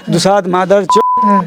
दुसाद मादर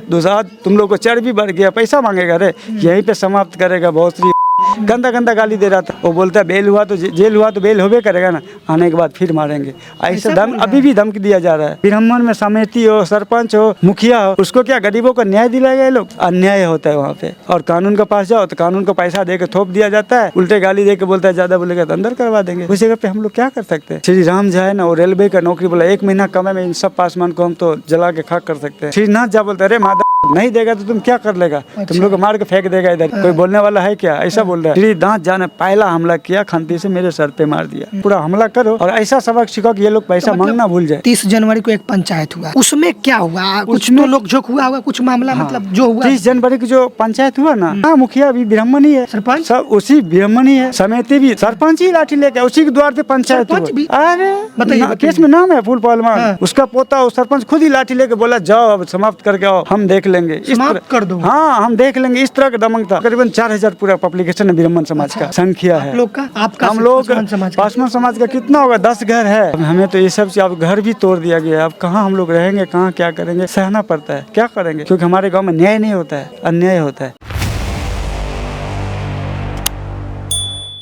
दुसाद, तुम लोग को चर्बी बढ़ गया, पैसा मांगेगा रे, यहीं पे समाप्त करेगा। बहुत सी गंदा गंदा गाली दे रहा था। वो बोलता है बेल हुआ तो जेल हुआ तो बेल होबे करेगा ना, आने के बाद फिर मारेंगे। ऐसे दम अभी भी धमकी दिया जा रहा है। ब्राह्मण में समिति हो, सरपंच हो, मुखिया हो, उसको क्या गरीबों को न्याय दिलाएगा? ये लोग अन्याय होता है वहाँ पे। और कानून के पास जाओ तो कानून को पैसा दे के थोप दिया जाता है, उल्टे गाली दे के बोलता है ज्यादा बोलेगा तो अंदर करवा देंगे। उस जगह पे हम लोग क्या कर सकते हैं? श्री राम जो है ना, वो रेलवे का नौकरी बोला 1 महीना कमाए में इन सब पासवान को हम तो जला के खाक कर सकते हैं। श्रीनाथ जा बोलता है अरे माता नहीं देगा तो तुम क्या कर लेगा? तुम लोग को मार के फेंक देगा इधर, कोई बोलने वाला है क्या? ऐसा बोल रहा है। श्रीनाथ जा ने पहला हमला किया, खंती से मेरे सर पे मार दिया। पूरा हमला करो और ऐसा सबक सिखाओ कि ये लोग पैसा मांगना भूल जाए। 30 जनवरी को एक पंचायत हुआ, उसमें क्या हुआ? कुछ तो लोग झोंक हुआ होगा, कुछ मामला मतलब जो हुआ 30 जनवरी की जो पंचायत हुआ ना, हाँ, मुखिया भी ब्राह्मण ही है, सरपंच सब उसी ब्राह्मण ही है, समिति भी सरपंच ही लाठी लेके उसी के द्वार पे पंचायत हुआ। अरे बताइए, केस में नाम है फूल पहलवान, उसका पोता सरपंच खुद ही लाठी लेके बोला जाओ अब समाप्त करके आओ, हम देख लेंगे, कर दो। हाँ हम देख लेंगे। इस तरह का दमक था। करीबन 4000 पूरा पब्लिकेशन है ब्राह्मण समाज का संख्या है। आपका हम लोग पासवान समाज का कितना होगा? 10 घर है। हमें तो ये सब से अब घर भी तोड़ दिया गया। अब कहाँ हम लोग रहेंगे, कहाँ क्या करेंगे? सहना पड़ता है, क्या करेंगे? क्योंकि हमारे गाँव में न्याय नहीं होता है, अन्याय होता है।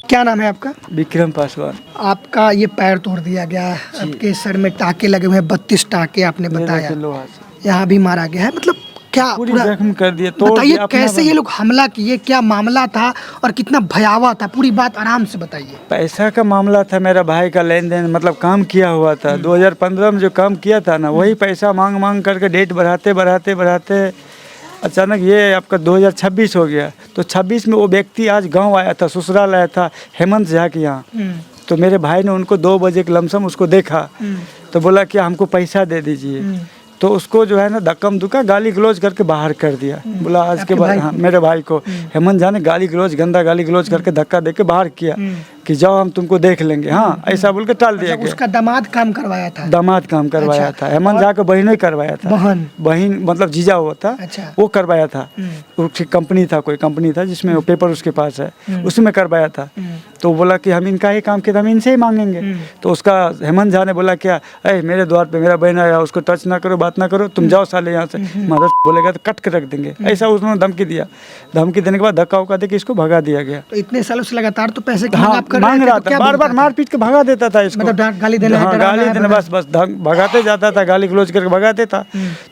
क्या नाम है आपका? विक्रम पासवान। आपका ये पैर तोड़ दिया गया, आपके सर में टाके लगे हुए हैं, 32 टाके आपने बताया, यहाँ भी मारा गया है, मतलब क्या पूरा जख्म कर दिया? बताइए कैसे ये लोग हमला किए, क्या मामला था और कितना भयावह था? पूरी बात आराम से बताइए। पैसा का मामला था, मेरा भाई का लेन देन, मतलब काम किया हुआ था। 2015 में जो काम किया था ना, वही पैसा मांग मांग करके डेट बढ़ाते बढ़ाते बढ़ाते अचानक ये आपका 2026 हो गया। तो 26 में वो व्यक्ति आज गांव आया था, ससुराल आया था हेमंत झा के यहाँ। तो मेरे भाई ने उनको 2 बजे के लमसम उसको देखा, तो बोला कि हमको पैसा दे दीजिए। तो उसको जो है ना धक्कम धुक्का गाली गलौज करके बाहर कर दिया। बोला आज के बाद, हाँ, मेरे भाई को हेमंत झा ने गाली गलौज, गंदा गाली गलौज करके धक्का दे के बाहर किया कि जाओ हम तुमको देख लेंगे। हाँ ऐसा बोल के टाल दिया गया। उसका दामाद काम करवाया था? दामाद काम करवाया था। हेमंत झा को बहनों ही करवाया था। बहन मतलब जीजा हुआ था, वो करवाया था। उसकी कंपनी था, कोई कंपनी था जिसमें वो पेपर उसके पास है, उसमें करवाया था। तो बोला कि हम इनका ही काम किया, हम इनसे ही मांगेंगे। तो उसका हेमंत झा ने बोला क्या, अरे मेरे द्वार पे मेरा बहन आया, उसको टच ना करो, बात ना करो, तुम जाओ साले यहाँ से, मदद बोलेगा तो कट के रख देंगे। ऐसा उन्होंने धमकी दिया। धमकी देने के बाद धक्का उक्का देके इसको भगा दिया गया। तो इतने सालों से लगातार तो पैसे मांग रहा था, बार बार मार पीट के भगा देता था इसको, मतलब गाली देना, हाँ गाली देना, बस भगाते जाता था, गाली गलौज करके भगाते था।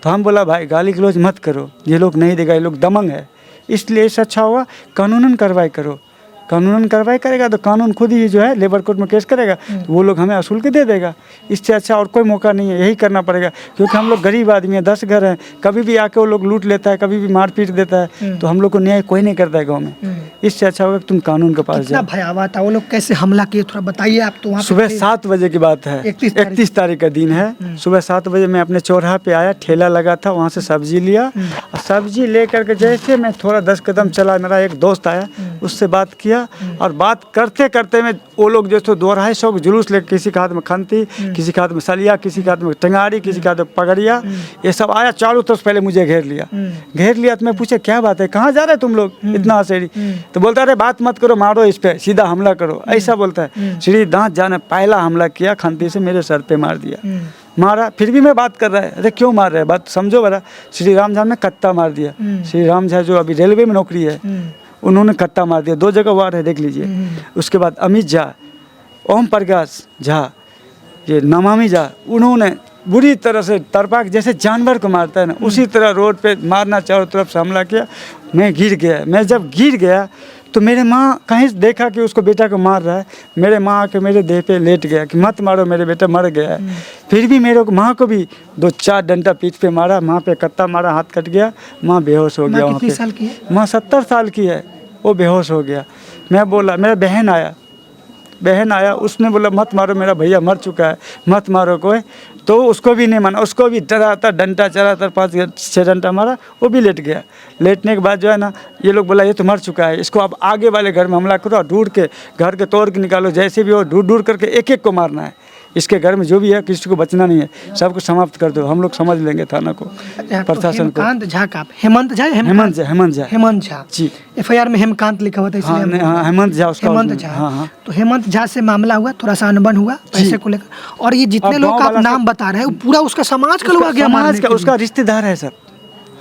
तो हम बोला भाई गाली गलौज मत करो, ये लोग नहीं देगा, ये लोग दमंग है, इसलिए इससे अच्छा होगा कानूनन कार्रवाई करो। कानूनन कार्रवाई करेगा तो कानून खुद ही जो है लेबर कोर्ट में केस करेगा, तो वो लोग हमें असूल के दे देगा। इससे अच्छा और कोई मौका नहीं है, यही करना पड़ेगा। क्योंकि हम लोग गरीब आदमी हैं, 10 घर हैं, कभी भी आके वो लोग लूट लेता है, कभी भी मार पीट देता है, तो हम लोग को न्याय कोई नहीं करता है गाँव में। इससे अच्छा होगा कि तुम कानून के पास जाओ। भयावह था, वो लोग कैसे हमला किए थोड़ा बताइए आप। तो सुबह 7 बजे की बात है, 31 तारीख का दिन है। सुबह 7 बजे मैं अपने चौराहा पे आया, ठेला लगा था, वहाँ से सब्जी लिया। सब्जी ले करके जैसे मैं थोड़ा 10 कदम चला, मेरा एक दोस्त आया, उससे बात किया। और बात करते करते में वो लोग जो 250 जुलूस लेकर, किसी के हाथ में खंती, किसी के हाथ में सलिया, किसी के हाथ में टंगारी, किसी के हाथ में पगड़िया, ये सब आया चारों तरफ। पहले मुझे घेर लिया तो मैं पूछे क्या बात है, कहाँ जा रहे तुम लोग इतना आसेरी? तो बोलता अरे बात मत करो, मारो इस पे, सीधा हमला करो, ऐसा बोलता है। श्रीनाथ झा ने पहला हमला किया, खंती से मेरे सर पे मार दिया। मारा, फिर भी मैं बात कर रहा है, अरे क्यों मार रहे हैं, बात समझो बरा। श्री राम झा ने कत्ता मार दिया। श्री राम झा जो अभी रेलवे में नौकरी है, उन्होंने कट्टा मार दिया। 2 जगह वार है, देख लीजिए। उसके बाद अमित झा, ओम प्रकाश झा, ये नमामि झा, उन्होंने बुरी तरह से तरपाक जैसे जानवर को मारता है ना, उसी तरह रोड पे मारना, चारों तरफ से हमला किया। मैं गिर गया। मैं जब गिर गया तो मेरे माँ कहीं देखा कि उसको बेटा को मार रहा है, मेरे माँ आके मेरे देह पे लेट गया कि मत मारो, मेरे बेटा मर गया है। फिर भी मेरे को माँ को भी 2-4 डंडा पीठ पे मारा, माँ पे कत्ता मारा, हाथ कट गया, माँ बेहोश हो गया। वहाँ पे साल की है? माँ 70 साल की है, वो बेहोश हो गया। मैं बोला, मेरा बहन आया, उसने बोला मत मारो, मेरा भैया मर चुका है, मत मारो कोई। तो उसको भी नहीं माना, उसको भी डराता, डंडा चलाता, 5-6 डंडा मारा, वो भी लेट गया। लेटने के बाद जो है ना, ये लोग बोला ये तो मर चुका है, इसको अब आगे वाले घर में हमला करो, ढूंढ के घर के तोड़ के निकालो, जैसे भी हो ढूंढ करके एक एक को मारना है। इसके घर में जो भी है किसी को बचना नहीं है, सबको समाप्त कर दो, हम लोग समझ लेंगे थाना को, प्रशासन को। हेमकांत झा का हेमंत झा हेमंत झा जी। एफआईआर में हेमकांत लिखा हुआ था हाँ, इसलिए हाँ, हेमंत झा उसका हेमंत original। झा। हाँ, हाँ। तो हेमंत झा से मामला हुआ, थोड़ा सा अनबन हुआ पैसे को लेकर, और ये जितने अब लोग गाँव का आप वाला नाम बता रहे हैं वो पूरा उसका समाज का लोग आ गया समाज मारने का, के उसका रिश्तेदार है सर।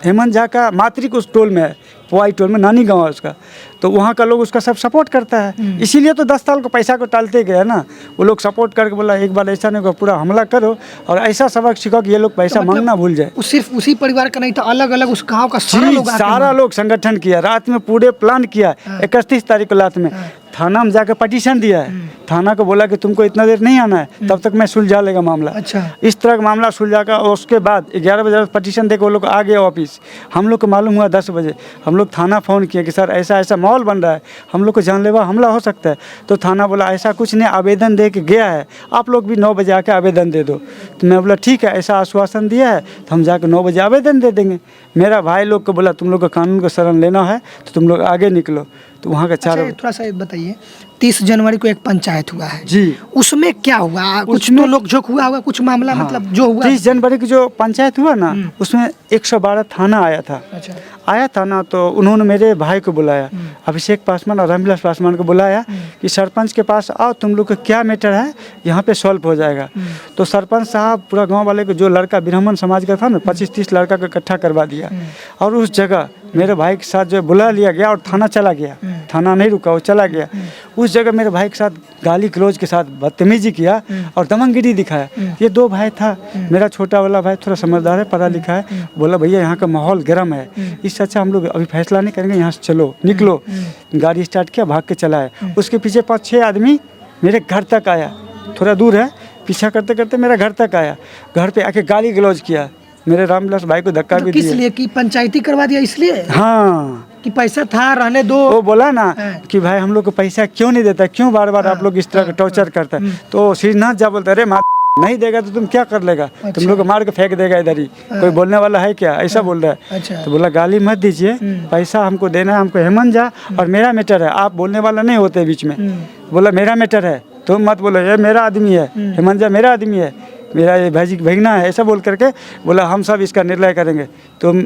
हेमंत झा का मातृक उस टोल में है, पोआई टोल में, नानी गांव है उसका, तो वहाँ का लोग उसका सब सपोर्ट करता है, इसीलिए तो 10 साल को पैसा को टालते गए ना। वो लोग सपोर्ट करके बोला एक बार ऐसा नहीं, पूरा हमला करो और ऐसा सबक सीखो कि ये लोग पैसा मतलब मांगना भूल जाए। वो सिर्फ उसी परिवार का नहीं था, अलग अलग उस गांव का सारा जी, लोग आके सारा लोग संगठन किया, रात में पूरे प्लान किया। 31 तारीख को रात में थाना में जाकर पटिशन दिया है, थाना को बोला कि तुमको इतना देर नहीं आना है, तब तक मैं सुलझा लेगा मामला। अच्छा। इस तरह का मामला सुलझा कर, और उसके बाद 11 बजे पटिशन देकर वो लोग आ गए ऑफिस। हम लोग को मालूम हुआ 10 बजे, हम लोग थाना फ़ोन किए कि सर ऐसा ऐसा माहौल बन रहा है, हम लोग को जानलेवा हमला हो सकता है। तो थाना बोला ऐसा कुछ नहीं, आवेदन दे के गया है, आप लोग भी 9 बजे आके आवेदन दे दो। तो मैं बोला ठीक है, ऐसा आश्वासन दिया है तो हम जाकर 9 बजे आवेदन दे देंगे। मेरा भाई लोग को बोला तुम लोग को कानून को शरण लेना है तो तुम लोग आगे निकलो। तो वहाँ का चारों थोड़ा सा बताइए, 30 जनवरी को एक पंचायत हुआ है जी, उसमें क्या हुआ? कुछ तो नोकझोंक हुआ होगा, कुछ मामला मतलब जो हुआ 30 जनवरी की जो पंचायत हुआ ना, उसमें 112 थाना आया था। अच्छा। आया था ना, तो उन्होंने मेरे भाई को बुलाया, अभिषेक पासवान और रामविलास पासवान को बुलाया कि सरपंच के पास आओ, तुम लोग का क्या मैटर है यहाँ पे सॉल्व हो जाएगा। तो सरपंच साहब पूरा गांव वाले को, जो लड़का ब्राह्मण समाज का था ना, 25-30 लड़का को इकट्ठा करवा दिया, और उस जगह मेरे भाई के साथ जो बुला लिया गया और थाना चला गया। थाना नहीं रुका, वो चला गया। उस जगह मेरे भाई के साथ गाली गलौज के साथ बदतमीजी किया और दमनगिरी दिखाया। ये 2 भाई था, मेरा छोटा वाला भाई थोड़ा समझदार है, पढ़ा लिखा है, बोला भैया यहाँ का माहौल गर्म है, इससे अच्छा हम लोग अभी फैसला नहीं करेंगे, यहाँ से चलो, निकलो। गाड़ी स्टार्ट किया, भाग के चला है। उसके पीछे 5-6 आदमी मेरे घर तक आया, थोड़ा दूर है, पीछा करते करते मेरा घर तक आया। घर पे आके गाली गलौज किया, मेरे रामविलास भाई को धक्का भी दिया। किस लिए? कि पंचायती करवा दिया इसलिए? हाँ, कि पैसा था, रहने दो। वो बोला ना कि भाई हम लोग को पैसा क्यों नहीं देता, क्यों बार बार आप लोग इस तरह का टॉर्चर करता है। तो श्रीनाथ जा बोलता अरे नहीं देगा तो तुम क्या कर लेगा, तुम लोग को मार के फेंक देगा इधर ही, कोई बोलने वाला है क्या, ऐसा बोल रहा है। अच्छा। तो बोला गाली मत दीजिए, पैसा हमको देना है, हमको हेमंत झा और मेरा मैटर है, आप बोलने वाला नहीं होते बीच में। बोला मेरा मैटर है, तुम मत बोलो, ये मेरा आदमी है, हेमंत झा मेरा आदमी है, मेरा ये भगना है, ऐसा बोल करके बोला हम सब इसका निर्णय करेंगे, तुम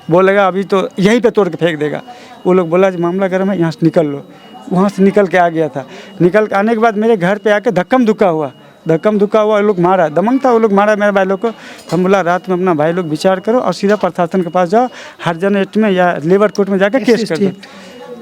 बोलेगा अभी तो यहीं पे तोड़ के फेंक देगा। वो लोग बोला जी मामला गर्म है, यहाँ से निकल लो। वहाँ से निकल के आ गया था। निकल के आने के बाद मेरे घर पे आके धक्कम धुक्का हुआ, वो लोग मारा, दमंग था, वो लोग मारा मेरे भाई लोग को। हम बोला रात में अपना भाई लोग विचार करो और सीधा प्रशासन के पास जाओ, हरिजन एक्ट में या लेबर कोर्ट में जाकर केस कर दो,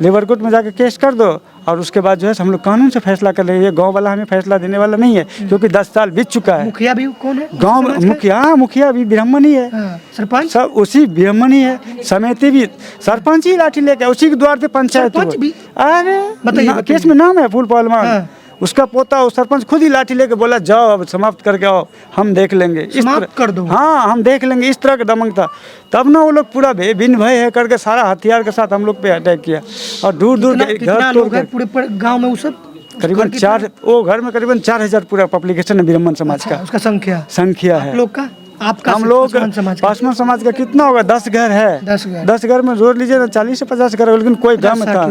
लेबर कोर्ट में जाकर केस कर दो, और उसके बाद जो है हम लोग कानून से फैसला कर लेंगे। ये गांव वाला हमें फैसला देने वाला नहीं है, क्योंकि 10 साल बीत चुका है। मुखिया भी कौन है? गांव मुखिया भी ब्राह्मण ही है। सरपंच सब उसी ब्राह्मण ही है, समिति भी सरपंच ही लाठी लेके उसी के द्वार पे पंचायत सरपंच भी? अरे बताइए। केस में नाम है फूल पहलवान, उसका पोता, वो सरपंच खुद ही लाठी लेके बोला जाओ अब समाप्त करके आओ, हम देख लेंगे, इस तरह कर दो। हाँ हम देख लेंगे, इस तरह का दमंग था। तब ना वो लोग पूरा बिन भय है करके सारा हथियार के साथ हम लोग पे अटैक किया और दूर दूर कितना लोग हैं पूरे गांव में? वो सब करीबन 4, वो घर में करीबन 4000 पूरा पब्लिकेशन है ब्राह्मण समाज का। उसका संख्या है लोग का, आपका हम लोग पासवान समाज का कितना होगा? 10 घर है। 10 घर में जोड़ लीजिए ना, 40 से 50 घर, लेकिन कोई गाँव में था,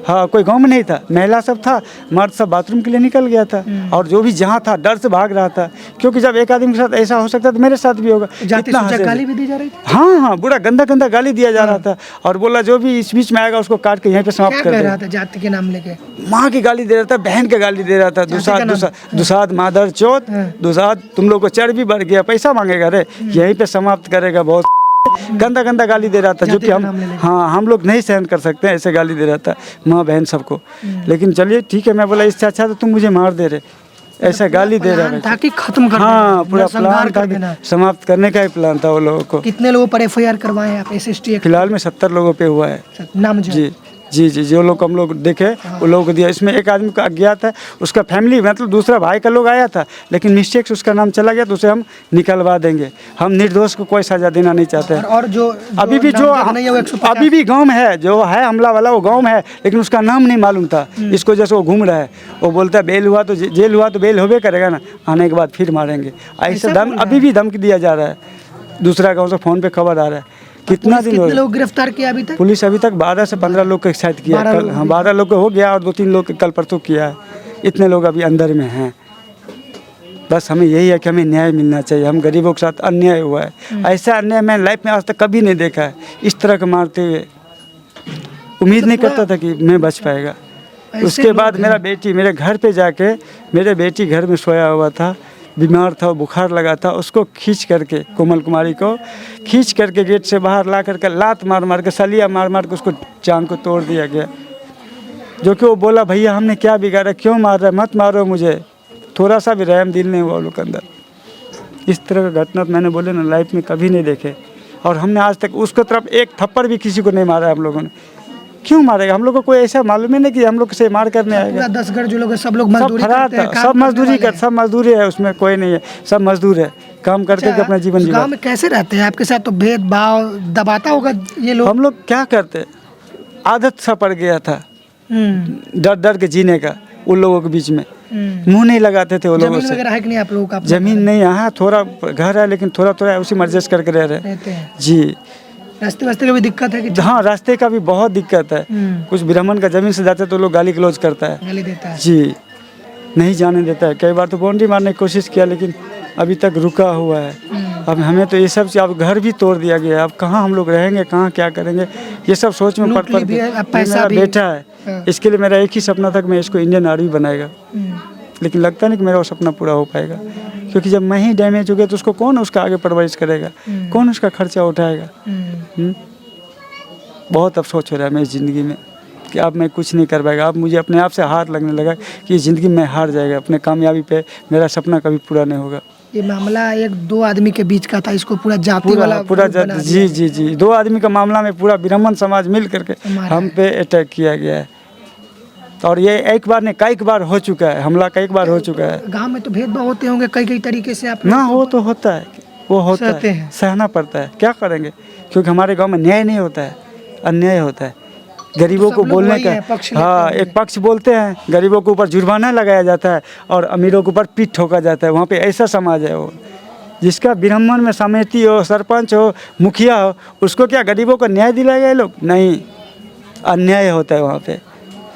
हाँ कोई गाँव में नहीं था, महिला सब था, मर्द सब बाथरूम के लिए निकल गया था, और जो भी जहाँ था डर से भाग रहा था, क्योंकि जब एक आदमी के साथ ऐसा हो सकता है तो मेरे साथ भी होगा। गाली भी दी जा रही थी? हाँ, बुरा गंदा गाली दिया जा रहा था, और बोला जो भी इस बीच में आएगा उसको काट के यहीं पे समाप्त कर देगा। जाति के नाम लेके माँ की गाली दे रहा था, बहन के गाली दे रहा था, दुसाद मादर चौथ, दुसाद तुम लोग को चर्बी बढ़ गया, पैसा मांगेगा रे, यहीं पे समाप्त करेगा। बहुत गंदा गाली दे रहा था, जो कि हम लोग नहीं सहन कर सकते हैं, ऐसे गाली दे रहा था माँ बहन सबको। लेकिन चलिए ठीक है, मैं बोला इससे अच्छा तो तुम मुझे मार दे रहे, ऐसा गाली दे रहा था कि खत्म कर हाँ पूरा प्लान था, समाप्त करने का ही प्लान था वो लोगों को। कितने लोगों पर एफआईआर करवाए आप SST? फिलहाल में 70 लोगों पे हुआ है। नाम जी, जो लोग हम लोग देखे वो लोगों को दिया। इसमें एक आदमी का अज्ञात है, उसका फैमिली मतलब दूसरा भाई का लोग आया था, लेकिन मिस्टेक से उसका नाम चला गया, तो उसे हम निकलवा देंगे। हम निर्दोष को कोई सजा देना नहीं चाहते हैं। और जो अभी भी गाँव में है, जो है हमला वाला वो गाँव में है, लेकिन उसका नाम नहीं मालूम था। इसको जैसे वो घूम रहा है, वो बोलता है बेल हुआ तो बेल होबे करेगा ना, आने के बाद फिर मारेंगे, ऐसे अभी भी धमकी दिया जा रहा है। दूसरा गाँव से फ़ोन पे खबर आ रहा है। कितना दिन कितने लोग गिरफ्तार किया अभी तक? पुलिस अभी तक 12 से 15 लोग को शायद किया। हाँ 12 लोग को हो गया, और 2-3 लोग कल परसों किया है। इतने लोग अभी अंदर में हैं। बस हमें यही है कि हमें न्याय मिलना चाहिए। हम गरीबों के साथ अन्याय हुआ है, ऐसा अन्याय मैं लाइफ में आज तक कभी नहीं देखा है। इस तरह का मारते हुए उम्मीद नहीं करता था कि मैं बच पाएगा। उसके बाद मेरा बेटी मेरे घर पे जाके, मेरे बेटी घर में सोया हुआ था, बीमार था, बुखार लगा था, उसको खींच करके, कोमल कुमारी को खींच करके गेट से बाहर ला करके लात मार मार के, सलिया मार मार के उसको जान को तोड़ दिया गया। जो कि वो बोला, भैया हमने क्या बिगाड़ा, क्यों मार रहा है, मत मारो मुझे। थोड़ा सा भी रहम दिल नहीं हुआ लोग के अंदर। इस तरह का घटना मैंने बोले ना लाइफ में कभी नहीं देखे। और हमने आज तक उसको तरफ एक थप्पड़ भी किसी को नहीं मारा हम लोगों ने। क्यों मारेगा? हम लोग को कोई ऐसा मालूम ही नहीं कि हम लोग से मार करने आएगा। 10 घर जो लोग हैं सब लोग मजदूरी करते हैं, सब मजदूरी कर, सब मजदूरी है, उसमें कोई नहीं है, सब मजदूर है, काम करके अपना जीवन जीवन। गाँव में कैसे रहते हैं? आपके साथ तो भेदभाव दबाता होगा ये लोग। हम लोग क्या करते, आदत सा पड़ गया था डर डर के जीने का उन लोगों के बीच में। मुंह नहीं लगाते थे वो लोगों से। जमीन वगैरह है कि नहीं आप लोगों का? जमीन नहीं, यहाँ थोड़ा घर है लेकिन थोड़ा थोड़ा उसी में एडजस्ट करके रह रहे हैं जी। रास्ते वास्ते का भी दिक्कत है कि? हाँ, रास्ते का भी बहुत दिक्कत है। कुछ ब्राह्मण का जमीन से जाते तो लोग गाली गलौज करता है, गाली देता है जी, नहीं जाने देता है। कई बार तो बाउंड्री मारने की कोशिश किया लेकिन अभी तक रुका हुआ है। अब हमें तो ये सब से, अब घर भी तोड़ दिया गया है। अब कहाँ हम लोग रहेंगे, कहाँ क्या करेंगे, ये सब सोच में पड़ पड़ के। मेरा बेटा है, इसके लिए मेरा एक ही सपना था कि मैं इसको इंडियन आर्मी बनाएगा, लेकिन लगता नहीं कि मेरा वो सपना पूरा हो पाएगा। क्योंकि जब मैं ही डैमेज हो गया तो उसको कौन उसका आगे परवरिश करेगा, कौन उसका खर्चा उठाएगा। बहुत अफसोस हो रहा है मेरी ज़िंदगी में कि अब मैं कुछ नहीं कर पाएगा। अब मुझे अपने आप से हार लगने लगा कि ज़िंदगी में हार जाएगा, अपने कामयाबी पे मेरा सपना कभी पूरा नहीं होगा। ये मामला एक दो आदमी के बीच का था, इसको पूरा जाति वाला पूरा जी जी जी, दो आदमी का मामला में पूरा ब्राह्मण समाज मिल करके हम पे अटैक किया गया है। और ये एक बार नहीं कई बार हो चुका है, हमला कई बार हो चुका है। गांव में तो भेदभाव होते होंगे कई कई तरीके से आप ना, हो तो होता है, वो होता है, सहना पड़ता है, क्या करेंगे। क्योंकि हमारे गांव में न्याय नहीं होता है, अन्याय होता है। गरीबों को बोलने का, हाँ, एक पक्ष बोलते हैं, गरीबों के ऊपर जुर्माना लगाया जाता है और अमीरों के ऊपर पीठ ठोका जाता है। वहाँ पे ऐसा समाज है वो, जिसका ब्राह्मण में समिति हो, सरपंच हो, मुखिया हो, उसको क्या गरीबों को न्याय दिलाएगा ये लोग? नहीं, अन्याय होता है वहाँ पे।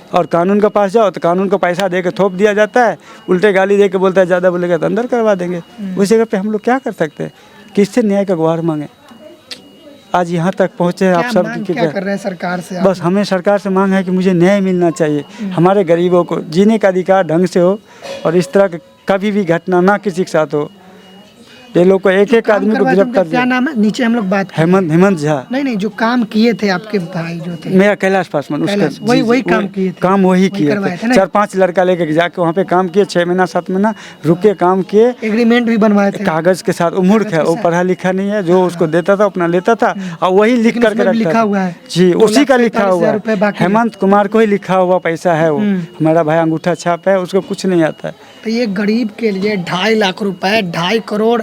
और कानून के पास जाओ तो कानून को पैसा दे के थोप दिया जाता है, उल्टे गाली दे के बोलता है ज़्यादा बोलेगा तो अंदर करवा देंगे। उस जगह पे हम लोग क्या कर सकते हैं, किससे न्याय का गुहार मांगे? आज यहाँ तक पहुँचे हैं आप सब। क्या कर रहे हैं सरकार से? बस हमें सरकार से मांग है कि मुझे न्याय मिलना चाहिए, हमारे गरीबों को जीने का अधिकार ढंग से हो और इस तरह का कभी भी घटना ना किसी के साथ हो। ये लोग को एक एक आदमी को गिरफ्तार। क्या नाम है? नीचे हम लोग बात हेमंत झा। नहीं, जो काम किए थे आपके भाई जो थे, मेरा कैलाश पासवान, उसका वही काम किए थे। काम वही किए थे, 4-5 लड़का लेके जाके वहाँ पे काम किए, 6 महीना 7 महीना रुके, काम किए, एग्रीमेंट भी बनवाए थे कागज के साथ। मूर्ख है वो, पढ़ा लिखा नहीं है, जो उसको देता था अपना लेता था और वही लिख करके लिखा हुआ है जी, उसी का लिखा हुआ है, हेमंत कुमार को ही लिखा हुआ पैसा है वो। हमारा भाई अंगूठा छाप है, उसको कुछ नहीं आता है। तो ये गरीब के लिए 2.5 लाख रुपए, 2.5 करोड़,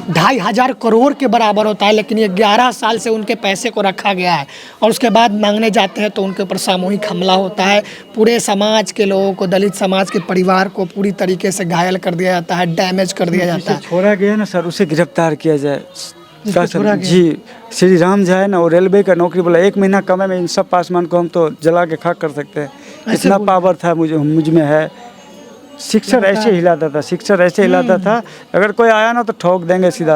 2,500 करोड़ के बराबर होता है, लेकिन ये 11 साल से उनके पैसे को रखा गया है और उसके बाद मांगने जाते हैं तो उनके ऊपर सामूहिक हमला होता है। पूरे समाज के लोगों को, दलित समाज के परिवार को पूरी तरीके से घायल कर दिया जाता है, डैमेज कर दिया जाता है। छोड़ा गया ना सर, उसे गिरफ्तार किया जाए जी। श्री राम जो है ना, वो रेलवे का नौकरी बोला, 1 महीना कम में इन सब पासवान को हम तो जला के खाक कर सकते हैं, इतना पावर था मुझ में है। शिक्षर ऐसे हिलाता था, शिक्षर ऐसे हिलाता था, अगर कोई आया ना तो ठोक देंगे सीधा।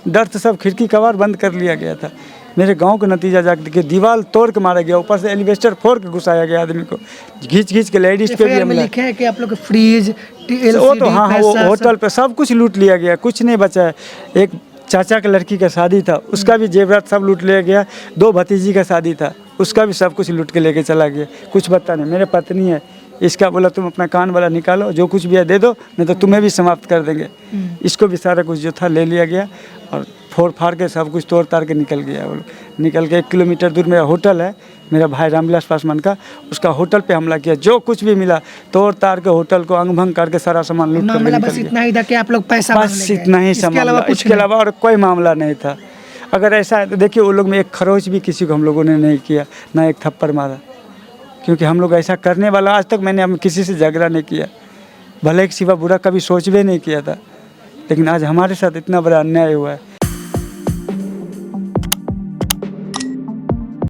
डर से सब खिड़की कबाड़ बंद कर लिया गया था। मेरे गांव का नतीजा जाके देखिए, दीवार तोड़ के मारा गया, ऊपर से एलिवेटर फोड़ के घुसाया गया आदमी को, घींच के लेडीज पे भी हमला। लिखे है कि आप लोग फ्रिज, वो तो हाँ, वो होटल पे सब कुछ लूट लिया गया, कुछ नहीं बचा है। एक चाचा के लड़की का शादी था, उसका भी जेवरात सब लूट लिया गया। 2 भतीजी का शादी था, उसका भी सब कुछ लूट के लेके चला गया, कुछ बता नहीं। मेरे पत्नी है, इसका बोला तुम अपना कान वाला निकालो, जो कुछ भी है दे दो, नहीं तो तुम्हें भी समाप्त कर देंगे। इसको भी सारा कुछ जो था ले लिया गया और फोड़ फाड़ के सब कुछ तोड़ ताड़ के निकल गया। वो निकल के 1 किलोमीटर दूर मेरा होटल है, मेरा भाई रामविलास पासवान का, उसका होटल पे हमला किया। जो कुछ भी मिला तोड़ ताड़ के होटल को अंग भंग करके सारा सामान लूट कर निकल गया। इतना ही था कि आप लोग पैसा, बस इतना ही मामला, इसके अलावा और कोई मामला नहीं था। अगर ऐसा है तो देखिए, वो लोग में एक खरोच भी किसी को हम लोगों ने नहीं किया, ना एक थप्पड़ मारा, क्योंकि हम लोग ऐसा करने वाला, आज तक मैंने किसी से झगड़ा नहीं किया, भले के सिवा बुरा कभी सोच भी नहीं किया था। लेकिन आज हमारे साथ इतना बड़ा अन्याय हुआ है।